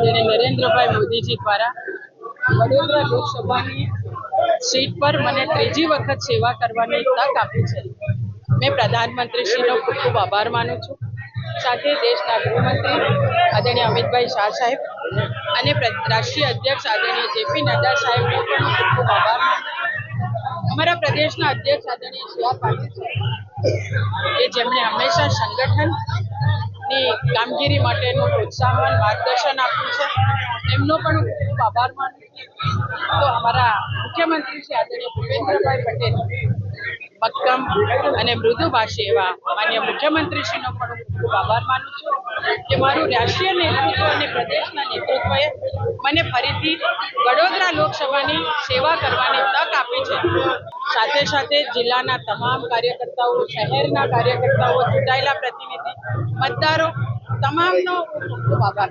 જેને નરેન્દ્રભાઈ મોદીજી દ્વારા વડોદરા લોકસભાની સીટ પર મને ત્રીજી વખત સેવા કરવાની તક આપી છે। मैं प्रधानमंत्रीश्रीનો ખૂબ ખૂબ આભાર માનું છું। સાથે દેશના ગૃહમંત્રી આદરણીય અમિતભાઈ શાહ સાહેબ અને રાષ્ટ્રીય અધ્યક્ષ આદરણીય જેપી નડ્ડા સાહેબનો પણ ખૂબ ખૂબ આભાર માનું છું। અમારા પ્રદેશના અધ્યક્ષ આદરણીય સી આર પાટીલ સાહેબ કે જેમણે હંમેશા સંગઠનની કામગીરી માટેનું પ્રોત્સાહન માર્ગદર્શન આપ્યું છે, એમનો પણ ખૂબ આભાર માનું છું। તો અમારા મુખ્યમંત્રી શ્રી આદરણીય ભૂપેન્દ્રભાઈ પટેલ મક્કમ અને મૃદુભાષી એવા માન્ય મુખ્યમંત્રીશ્રીનો પણ ખૂબ આભાર માનું છું કે મારું રાષ્ટ્રીય નેતૃત્વ અને પ્રદેશના નેતૃત્વએ મને ફરીથી વડોદરા લોકસભાની સેવા કરવાની તક આપી છે। સાથે સાથે જિલ્લાના તમામ કાર્યકર્તાઓ, શહેરના કાર્યકર્તાઓ, ચૂંટાયેલા પ્રતિનિધિ, મતદારો તમામનો ખૂબ ખૂબ આભાર।